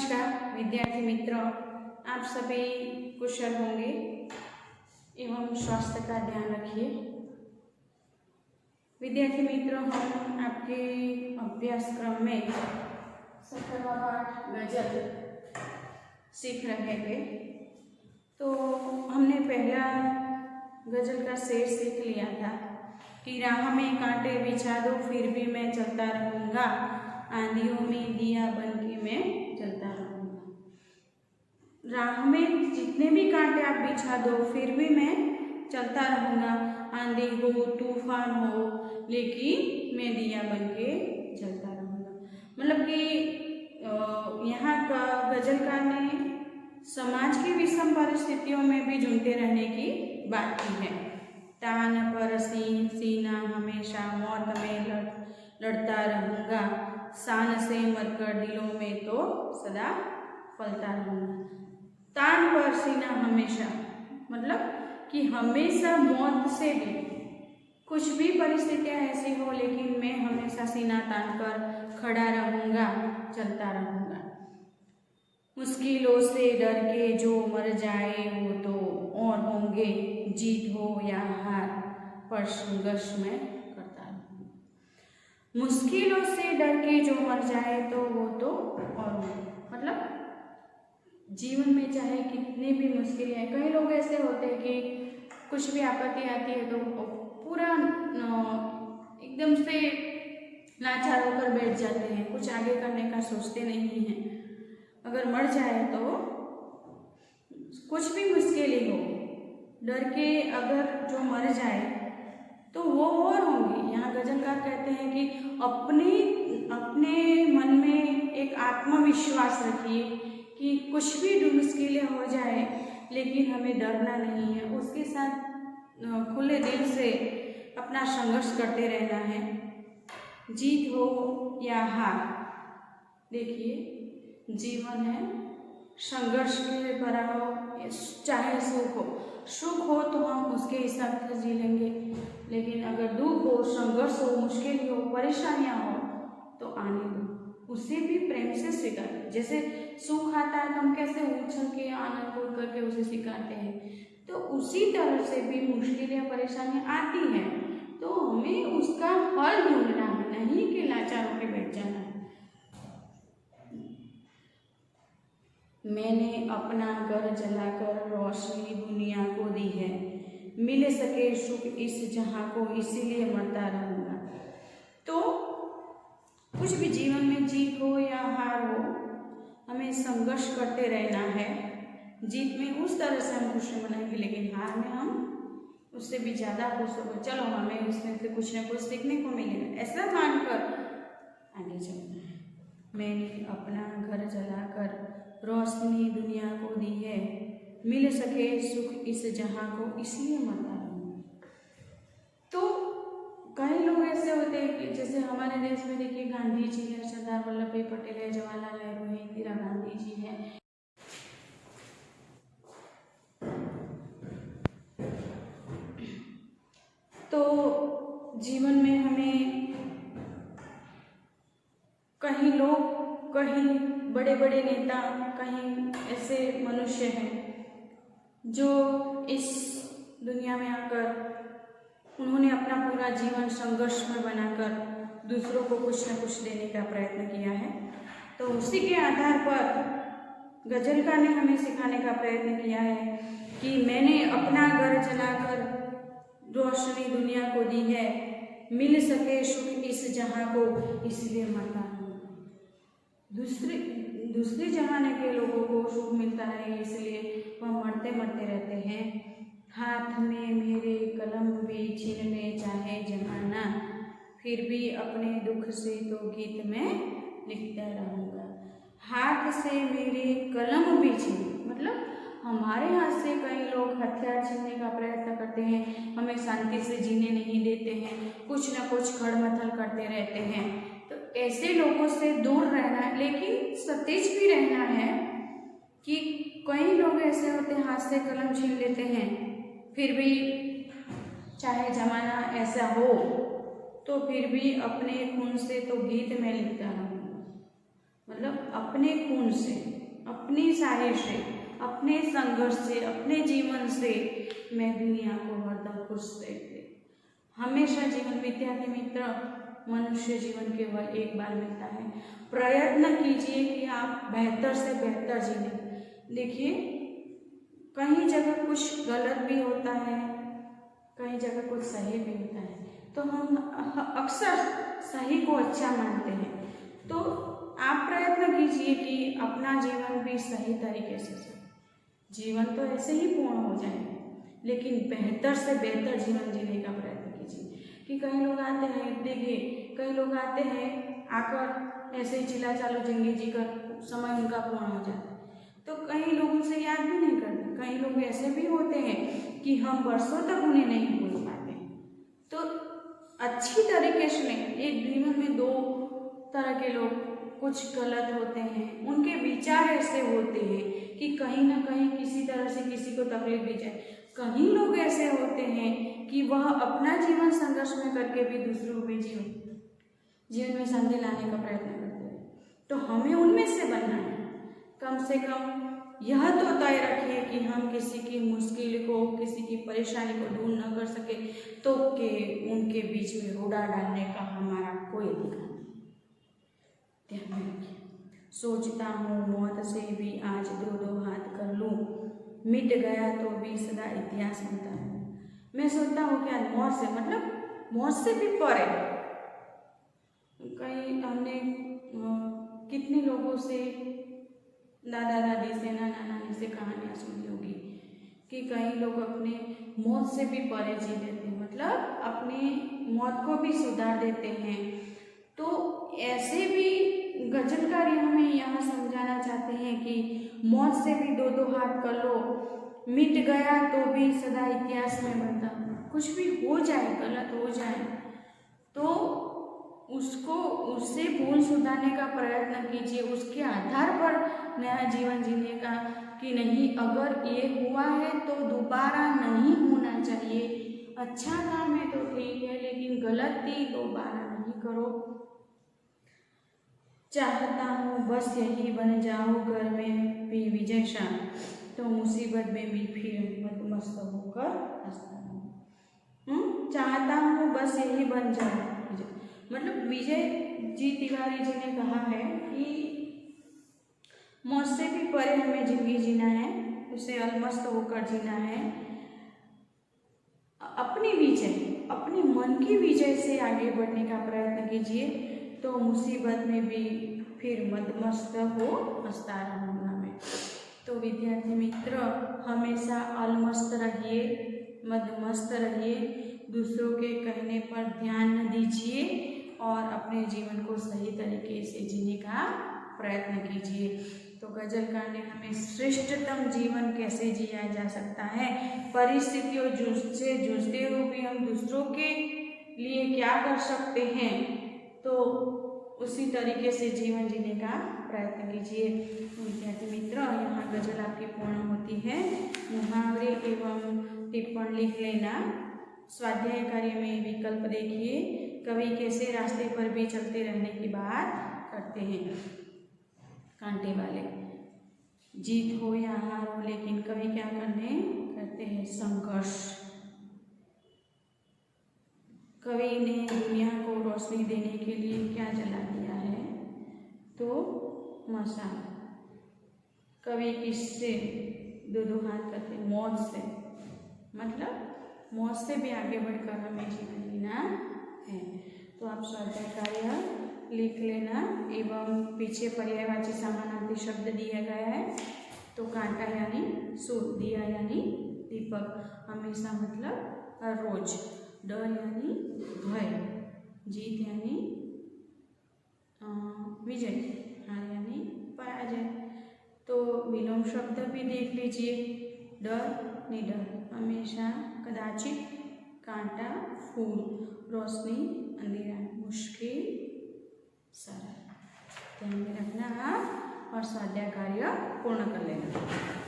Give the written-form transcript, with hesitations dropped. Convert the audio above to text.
नमस्कार विद्यार्थी मित्रों, आप सभी कुशल होंगे एवं स्वास्थ्य का ध्यान रखिए। विद्यार्थी मित्रों, हम आपके अभ्यासक्रम में 17वां पाठ गजल सीख रहे थे। तो हमने पहला गजल का शेर सीख लिया था कि राह में कांटे बिछा दो फिर भी मैं चलता रहूँगा, आंधियों में दिया बनके मैं चलता रहूँगा। राह में जितने भी कांटे आप बिछा दो फिर भी मैं चलता रहूँगा, आंधी हो तूफान हो लेकिन मैं दिया बनके चलता रहूँगा। मतलब कि यहाँ का गजलकार ने समाज की विषम परिस्थितियों में भी झूमते रहने की बात की है। तान पर सीना हमेशा मौत में लड़ता रहूँगा, शान से मरकर दिलों में तो सदा फलता रहूँगा। तान पर सीना हमेशा मतलब कि हमेशा मौत से भी कुछ भी परिस्थितियाँ ऐसी हो लेकिन मैं हमेशा सीना तान कर खड़ा रहूँगा, चलता रहूँगा। मुश्किलों से डर के जो मर जाए वो तो और होंगे, जीत हो या हार पर संघर्ष में करता रहूँगा। मुश्किलों से डर के जो मर जाए तो वो तो और होंगे, मतलब जीवन में चाहे कितनी भी मुश्किलें हैं। कई लोग ऐसे होते हैं कि कुछ भी आपत्ति आती है तो पूरा एकदम से लाचार होकर बैठ जाते हैं, कुछ आगे करने का सोचते नहीं हैं। अगर मर जाए तो कुछ भी मुश्किलें हो, डर के अगर जो मर जाए तो वो और होंगे। यहाँ गजलकार कहते हैं कि अपने मन में एक आत्मविश्वास रखिए कि कुछ भी मुश्किलें हो जाए लेकिन हमें डरना नहीं है, उसके साथ खुले दिल से अपना संघर्ष करते रहना है। जीत हो या हार, देखिए जीवन है, संघर्ष के भरा हो चाहे सुख हो तो हम उसके हिसाब से जी लेंगे, लेकिन अगर दुख हो, संघर्ष हो, मुश्किल हो, परेशानियां हो तो आने दो, उसे भी प्रेम से स्वीकार। जैसे सुख आता है तो हम कैसे उछल के आनंद बोल करके उसे स्वीकारते हैं, तो उसी तरह से भी मुश्किल या परेशानियां आती हैं तो हमें उसका हल ढूंढना है, नहीं कि लाचार होकर बैठ जाना है। मैंने अपना घर जलाकर रोशनी दुनिया को दी है, मिल सके सुख इस जहां को इसीलिए मरता रहूँगा। तो कुछ भी जीवन में जीत हो या हार हो, हमें संघर्ष करते रहना है। जीत में उस तरह से हम खुशी मनाएंगे लेकिन हार में हम उससे भी ज़्यादा खुश होंगे, चलो हमें उसमें से कुछ ना कुछ सीखने को मिलेगा, ऐसा मानकर आगे चलना है। मैंने अपना घर जलाकर रोशनी दुनिया को दी है, मिल सके सुख इस जहां को इसलिए मरता रहूँगा। तो कई लोग ऐसे होते हैं कि जैसे हमारे देश में देखिए गांधी जी है, सरदार वल्लभ भाई पटेल है, जवाहरलाल नेहरू है, इंदिरा गांधी जी है। तो जीवन में हमें कहीं लोग, कहीं बड़े बड़े नेता, कहीं ऐसे मनुष्य हैं जो इस दुनिया में आकर उन्होंने अपना पूरा जीवन संघर्ष में बनाकर दूसरों को कुछ न कुछ देने का प्रयत्न किया है। तो उसी के आधार पर गजलकार ने हमें सिखाने का प्रयत्न किया है कि मैंने अपना घर जलाकर रोशनी दुनिया को दी है, मिल सके सुख इस जहां को इसलिए मरता हूँ। दूसरे जमाने के लोगों को सुख मिलता है इसलिए वह मरते मरते रहते हैं। हाथ में मेरे कलम भी छीन ले चाहे जमाना, फिर भी अपने दुख से तो गीत में लिखता रहूँगा। हाथ से मेरे कलम भी छीन, मतलब हमारे हाथ से कई लोग हथियार छीनने का प्रयत्न करते हैं, हमें शांति से जीने नहीं देते हैं, कुछ न कुछ खड़मथल करते रहते हैं। तो ऐसे लोगों से दूर रहना है, लेकिन सतेज भी रहना है कि कई लोग ऐसे होते हैं हाथ से कलम छीन लेते हैं, फिर भी चाहे जमाना ऐसा हो तो फिर भी अपने खून से तो गीत में लिखता रहूँगा। मतलब अपने खून से, अपनी साहिर से, अपने संघर्ष से, अपने जीवन से मैं दुनिया को हरदम खुश देखते। हमेशा जीवन, विद्यार्थी मित्र, मनुष्य जीवन केवल एक बार मिलता है। प्रयत्न कीजिए कि आप बेहतर से बेहतर जीने। देखिए, कहीं जगह कुछ गलत भी होता है, कहीं जगह कुछ सही भी होता है, तो हम अक्सर सही को अच्छा मानते हैं। तो आप प्रयत्न कीजिए कि अपना जीवन भी सही तरीके से चले। जीवन तो ऐसे ही पूर्ण हो जाए, लेकिन बेहतर से बेहतर जीवन जीने का प्रयत्न कीजिए। कि कई लोग आते हैं, देखिए कई लोग आते हैं, आकर ऐसे ही चिल्ला चालू जिंदगी जीकर समय उनका पूर्ण हो जाता है, तो कई लोगों से याद भी नहीं करते। कई लोग ऐसे भी होते हैं कि हम वर्षों तक उन्हें नहीं भूल पाते। तो अच्छी तरीके से नहीं, एक जीवन में दो तरह के लोग कुछ गलत होते हैं, उनके विचार ऐसे होते हैं कि कहीं ना कहीं किसी तरह से किसी को तकलीफ दी जाए। कहीं लोग ऐसे होते हैं कि वह अपना जीवन संघर्ष में करके भी दूसरों को जीवन में शांति लाने का प्रयत्न करते हैं। तो हमें उनमें से बनना है। कम से कम यह तो तय रखिए कि हम किसी की मुश्किल को, किसी की परेशानी को दूर न कर सके तो कि उनके बीच में रोड़ा डालने का हमारा कोई अधिकार नहीं। ध्यान में रखिए। सोचता हूँ मौत से भी आज दो दो हाथ कर लूँ, मिट गया तो भी सदा इतिहास बनता है। मैं सोचता हूँ कि आज मौत से, मतलब मौत से भी परे। कई हमने कितने लोगों से, दादा दादी से, नाना नानी से कहानियाँ सुनी होगी कि कई लोग अपने मौत से भी परे जी लेते हैं, मतलब अपनी मौत को भी सुधार देते हैं। तो ऐसे भी गजलकार हमें यहाँ समझाना चाहते हैं कि मौत से भी दो दो हाथ कर लो, मिट गया तो भी सदा इतिहास में बनता। कुछ भी हो जाए, गलत हो जाए, तो उससे भूल सुधारने का प्रयत्न कीजिए, उसके आधार पर नया जीवन जीने का। कि नहीं, अगर ये हुआ है तो दोबारा नहीं होना चाहिए। अच्छा काम है तो ठीक है, लेकिन गलती दोबारा नहीं करो। चाहता हूँ बस यही बन जाओ घर में भी विजय शाह, तो मुसीबत में भी फिर मस्त होकर हंसता रहूं। चाहता हूँ बस यही बन जाओ, मतलब विजय जी तिवारी जी ने कहा है कि मौत से भी परे हमें जिंदगी जीना है, उसे अलमस्त होकर जीना है। अपनी विजय, अपने मन की विजय से आगे बढ़ने का प्रयत्न कीजिए, तो मुसीबत में भी फिर मदमस्त हो हंसता रहूंगा मैं। तो विद्यार्थी मित्र, हमेशा अलमस्त रहिए, मदमस्त रहिए, दूसरों के कहने पर ध्यान न दीजिए और अपने जीवन को सही तरीके से जीने का प्रयत्न कीजिए। तो गजलकार ने हमें श्रेष्ठतम जीवन कैसे जिया जा सकता है, परिस्थितियों से जूझते हुए भी हम दूसरों के लिए क्या कर सकते हैं, तो उसी तरीके से जीवन जीने का प्रयत्न कीजिए। विद्यार्थी मित्र, यहाँ गजल आपकी पूर्ण होती है। मुहावरे एवं टिप्पण लिख लेना। स्वाध्याय कार्य में विकल्प देखिए। कवि कैसे रास्ते पर भी चलते रहने की बात करते हैं, कांटे वाले। जीत हो या हार हो, लेकिन कवि क्या करते हैं, संघर्ष। कवि ने दुनिया को रोशनी देने के लिए क्या जला दिया है, तो मशाल। कवि किससे दो दो हाथ करते, मौत से, मतलब मौत से भी आगे बढ़कर हमें जीवन जीना है। तो आप स्वाध्याय कार्य लिख लेना एवं पीछे पर्यायवाची समानार्थी शब्द दिया गया है। तो कांटा यानी सूर्य, दिया यानी दीपक, हमेशा मतलब रोज, डर यानी भय, जीत यानी विजय, हार यानी पराजय। तो विलोम शब्द भी देख लीजिए। डर, निडर, हमेशा, कदाचित, कांटा, फूल, रोशनी, अंधेरा, मुश्किल, सरल। ध्यान में रखना आप और स्वाध्याय कार्य पूर्ण कर लेना।